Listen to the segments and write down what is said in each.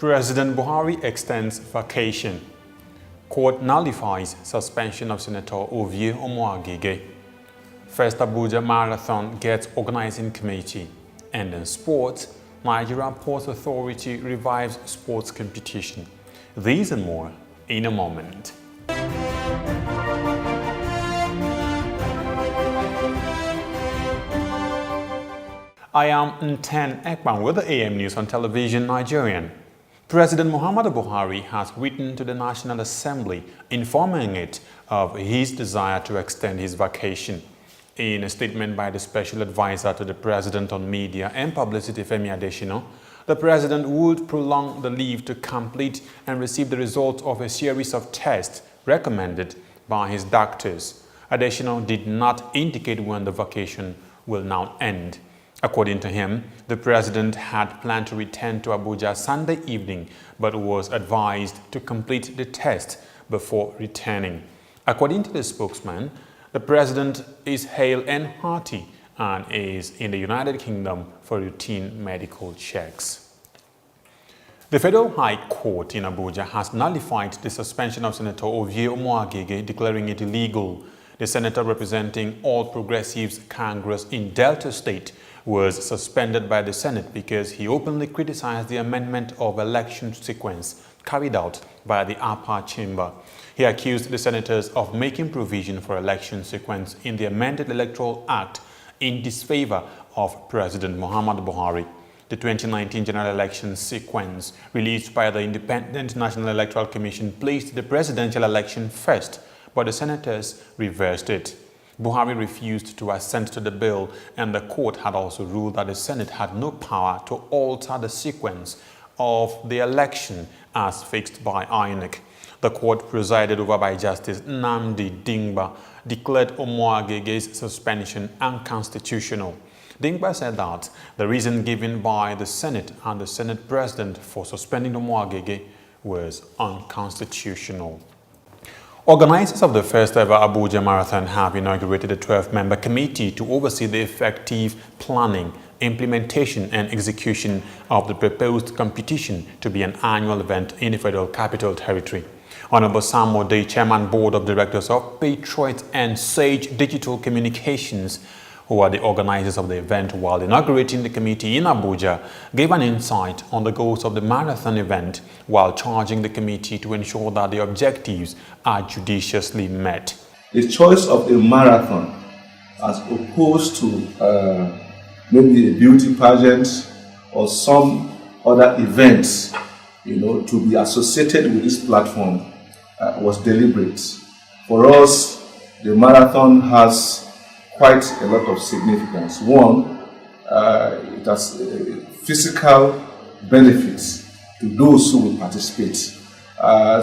President Buhari extends vacation. Court nullifies suspension of Senator Ovie Omoagege. First Abuja Marathon gets organizing committee. And in sports, Nigeria Ports Authority revives sports competition. These and more in a moment. I am Nten Ekpan with the AM News on Television Nigerian. President Muhammadu Buhari has written to the National Assembly informing it of his desire to extend his vacation. In a statement by the Special Advisor to the President on Media and Publicity, Femi Adesina, the President would prolong the leave to complete and receive the results of a series of tests recommended by his doctors. Adesina did not indicate when the vacation will now end. According to him, the President had planned to return to Abuja Sunday evening, but was advised to complete the test before returning. According to the spokesman, the President is hale and hearty and is in the United Kingdom for routine medical checks. The Federal High Court in Abuja has nullified the suspension of Senator Ovie Omoagege, declaring it illegal. The senator representing All Progressives Congress in Delta State was suspended by the Senate because he openly criticized the amendment of election sequence carried out by the upper chamber. He accused the senators of making provision for election sequence in the amended Electoral Act in disfavor of President Muhammadu Buhari. The 2019 general election sequence released by the Independent National Electoral Commission placed the presidential election first, but the senators reversed it. Buhari refused to assent to the bill, and the court had also ruled that the Senate had no power to alter the sequence of the election as fixed by INEC. The court, presided over by Justice Nnamdi Dingba, declared Omoagege's suspension unconstitutional. Dingba said that the reason given by the Senate and the Senate President for suspending Omoagege was unconstitutional. Organizers of the first ever Abuja Marathon have inaugurated a 12-member committee to oversee the effective planning, implementation and execution of the proposed competition to be an annual event in the Federal Capital Territory. Honorable Sam Ode, Chairman Board of Directors of Patriot and Sage Digital Communications, who are the organizers of the event, while inaugurating the committee in Abuja, gave an insight on the goals of the marathon event while charging the committee to ensure that the objectives are judiciously met. The choice of a marathon as opposed to maybe a beauty pageant or some other events, to be associated with this platform was deliberate. For us, the marathon has quite a lot of significance. One, it has physical benefits to those who will participate.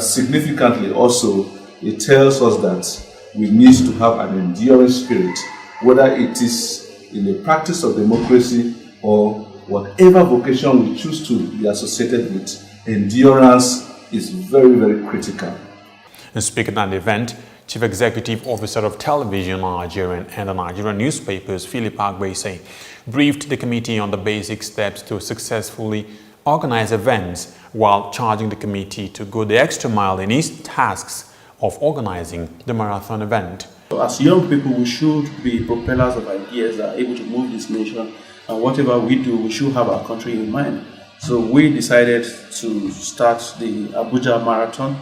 Significantly also, it tells us that we need to have an enduring spirit, whether it is in the practice of democracy or whatever vocation we choose to be associated with. Endurance is very, very critical. And speaking at the event, Chief Executive Officer of Television Nigerian and the Nigerian newspapers, Philip Agbese, briefed the committee on the basic steps to successfully organize events while charging the committee to go the extra mile in its tasks of organizing the marathon event. As young people, we should be propellers of ideas that are able to move this nation, and whatever we do, we should have our country in mind. So we decided to start the Abuja Marathon.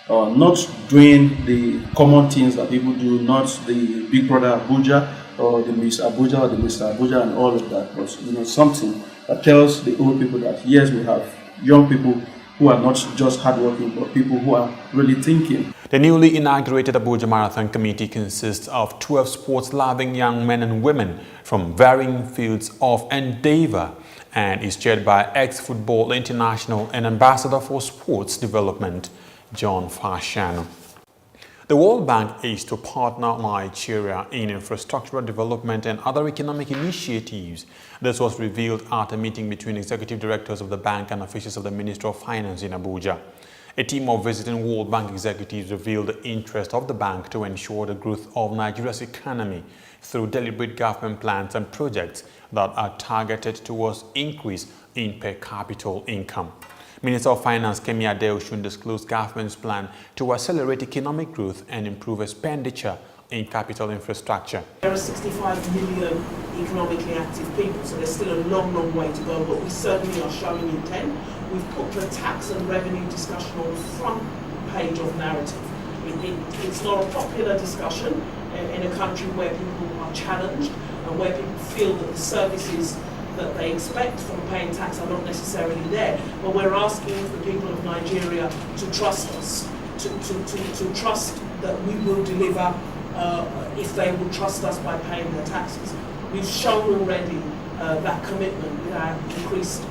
Not doing the common things that people do, not the Big Brother Abuja or the Miss Abuja or the Mr. Abuja and all of that, but something that tells the old people that yes, we have young people who are not just hardworking, but people who are really thinking. The newly inaugurated Abuja Marathon Committee consists of 12 sports-loving young men and women from varying fields of endeavor and is chaired by ex-football international and ambassador for sports development, John Fashanu. The World Bank is to partner Nigeria in infrastructural development and other economic initiatives. This was revealed at a meeting between executive directors of the bank and officials of the Ministry of Finance in Abuja. A team of visiting World Bank executives revealed the interest of the bank to ensure the growth of Nigeria's economy through deliberate government plans and projects that are targeted towards increase in per capita income. Minister of Finance Kemi Adeosun disclosed government's plan to accelerate economic growth and improve expenditure in capital infrastructure. There are 65 million economically active people, so there's still a long, long way to go, but we certainly are showing intent. We've put the tax and revenue discussion on the front page of narrative. It's not a popular discussion in a country where people are challenged and where people feel that the services that they expect from paying tax are not necessarily there. But we're asking the people of Nigeria to trust us, to trust that we will deliver if they will trust us by paying their taxes. We've shown already that commitment with our increased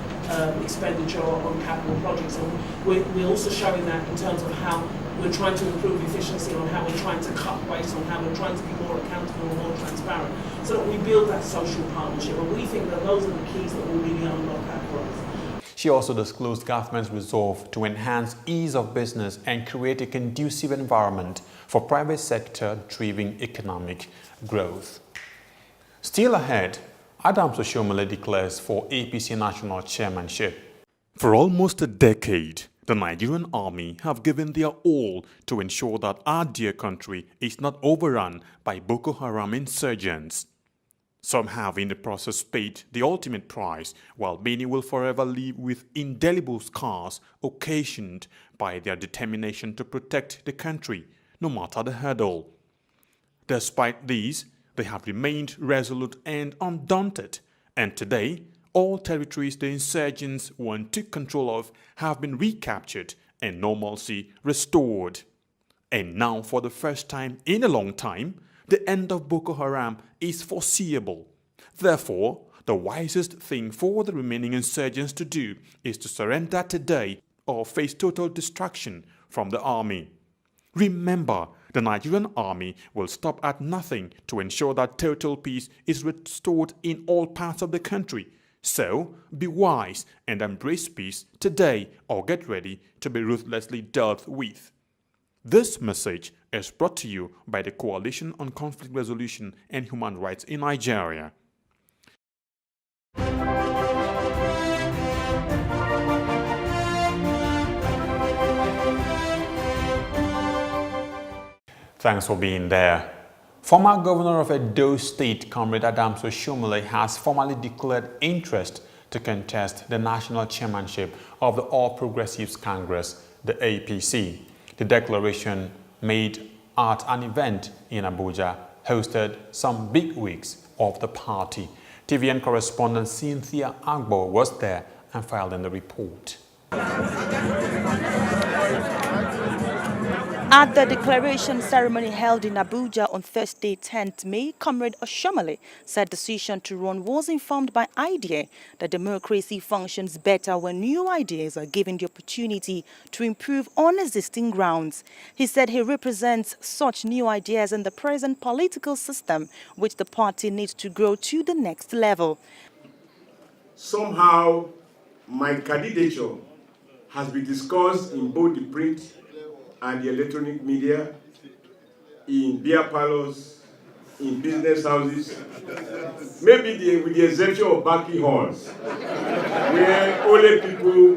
expenditure on capital projects, and we're also showing that in terms of how we're trying to improve efficiency, on how we're trying to cut waste, on how we're trying to be more accountable and more transparent, so that we build that social partnership. And we think that those are the keys that will really unlock our growth. She also disclosed government's resolve to enhance ease of business and create a conducive environment for private sector driving economic growth. Still ahead, Adams Oshiomhole declares for APC national chairmanship. For almost a decade, the Nigerian army have given their all to ensure that our dear country is not overrun by Boko Haram insurgents. Some have in the process paid the ultimate price, while many will forever live with indelible scars occasioned by their determination to protect the country, no matter the hurdle. Despite these, they have remained resolute and undaunted, and today, all territories the insurgents once took control of have been recaptured and normalcy restored. And now, for the first time in a long time, the end of Boko Haram is foreseeable. Therefore, the wisest thing for the remaining insurgents to do is to surrender today or face total destruction from the army. Remember, the Nigerian army will stop at nothing to ensure that total peace is restored in all parts of the country. So, be wise and embrace peace today, or get ready to be ruthlessly dealt with. This message is brought to you by the Coalition on Conflict Resolution and Human Rights in Nigeria. Thanks for being there. Former Governor of Edo State, Comrade Adams Oshiomhole, has formally declared interest to contest the national chairmanship of the All Progressives Congress, the APC. The declaration, made at an event in Abuja, hosted some bigwigs of the party. TVN correspondent Cynthia Agbo was there and filed in the report. At the declaration ceremony held in Abuja on Thursday, 10th May, Comrade Oshiomhole said decision to run was informed by idea that democracy functions better when new ideas are given the opportunity to improve on existing grounds. He said he represents such new ideas in the present political system, which the party needs to grow to the next level. Somehow, my candidature has been discussed in both the print and the electronic media, in beer parlors, in business houses, maybe with the exception of banquet halls, where only people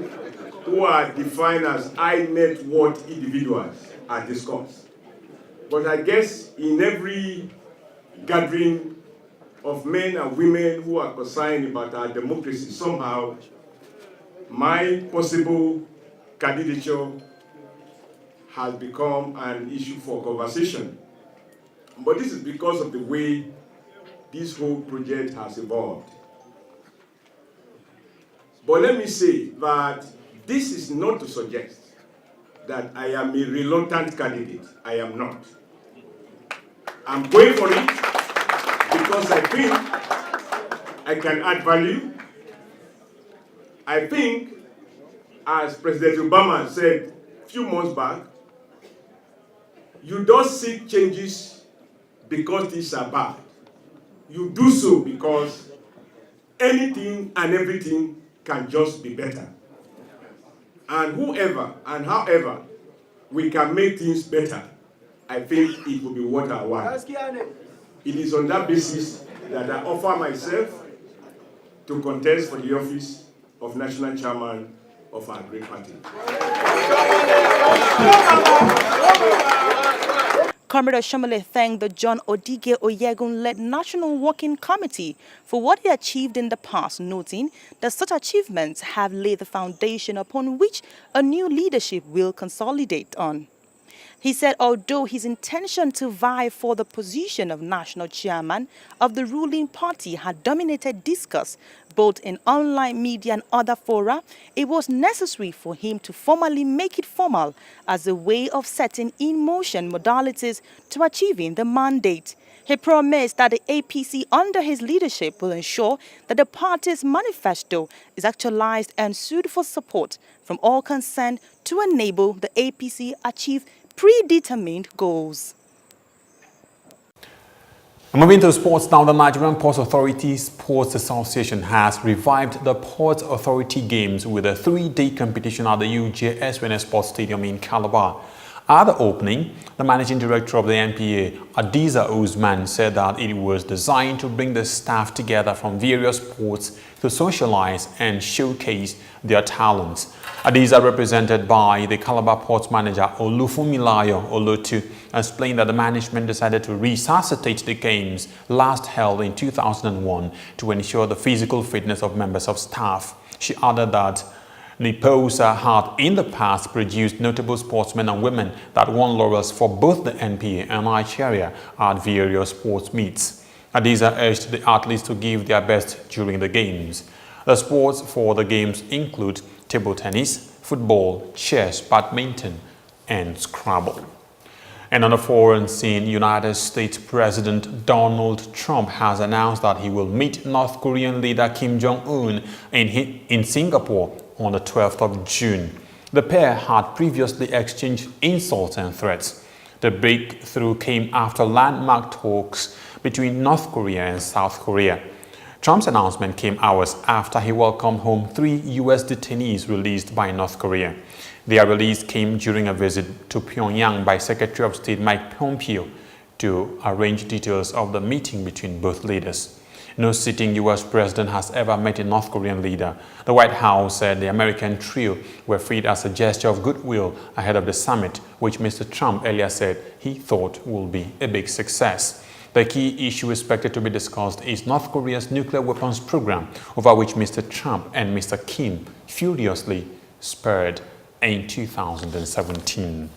who are defined as high net worth individuals are discussed. But I guess in every gathering of men and women who are concerned about our democracy, somehow my possible candidature has become an issue for conversation. But this is because of the way this whole project has evolved. But let me say that this is not to suggest that I am a reluctant candidate. I am not. I'm going for it because I think I can add value. I think, as President Obama said a few months back, you don't seek changes because these are bad. You do so because anything and everything can just be better. And whoever and however we can make things better, I think it will be worth our while. It is on that basis that I offer myself to contest for the office of National Chairman of our great party. Comrade Oshomole thanked the John Odige Oyegun-led National Working Committee for what he achieved in the past, noting that such achievements have laid the foundation upon which a new leadership will consolidate on. He said although his intention to vie for the position of national chairman of the ruling party had dominated discourse both in online media and other fora, it was necessary for him to formally make it formal as a way of setting in motion modalities to achieving the mandate. He promised that the APC under his leadership will ensure that the party's manifesto is actualized and sued for support from all concerned to enable the APC achieve predetermined goals. Moving to sports now, the Nigerian Ports Authority Sports Association has revived the Ports Authority Games with a 3-day competition at the UJSWN Sports Stadium in Calabar. At the opening, the managing director of the NPA, Adiza Usman, said that it was designed to bring the staff together from various ports to socialize and showcase their talents. Adiza, represented by the Calabar Ports manager Olufunmilayo Olotu, explained that the management decided to resuscitate the games last held in 2001 to ensure the physical fitness of members of staff. She added that NIPOSA had in the past produced notable sportsmen and women that won laurels for both the NPA and Nigeria at various sports meets. Adiza urged the athletes to give their best during the games. The sports for the games include table tennis, football, chess, badminton, and Scrabble. And on the foreign scene, United States President Donald Trump has announced that he will meet North Korean leader Kim Jong-un in Singapore on the 12th of June. The pair had previously exchanged insults and threats. The breakthrough came after landmark talks between North Korea and South Korea. Trump's announcement came hours after he welcomed home 3 U.S. detainees released by North Korea. Their release came during a visit to Pyongyang by Secretary of State Mike Pompeo to arrange details of the meeting between both leaders. No sitting U.S. president has ever met a North Korean leader. The White House said the American trio were freed as a gesture of goodwill ahead of the summit, which Mr. Trump earlier said he thought will be a big success. The key issue expected to be discussed is North Korea's nuclear weapons program, over which Mr. Trump and Mr. Kim furiously spurred in 2017.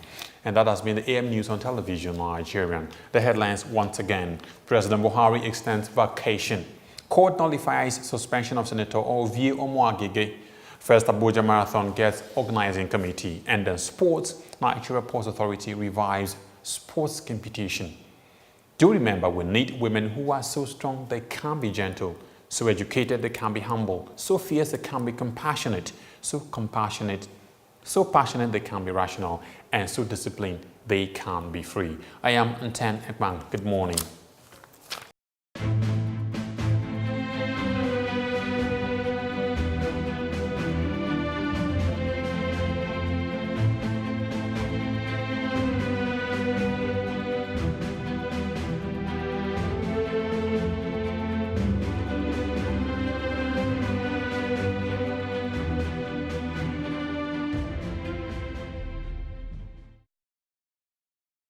And that has been the AM News on Television Nigerian. The headlines once again: President Buhari extends vacation. Court nullifies suspension of Senator Ovie Omoagege. First Abuja Marathon gets organizing committee. And then sports, Nigeria Ports Authority revives sports competition. Do remember, we need women who are so strong they can be gentle, so educated they can be humble, so fierce they can be compassionate, so passionate they can be rational, and so disciplined they can be free. I am Nten Ekbang. Good morning.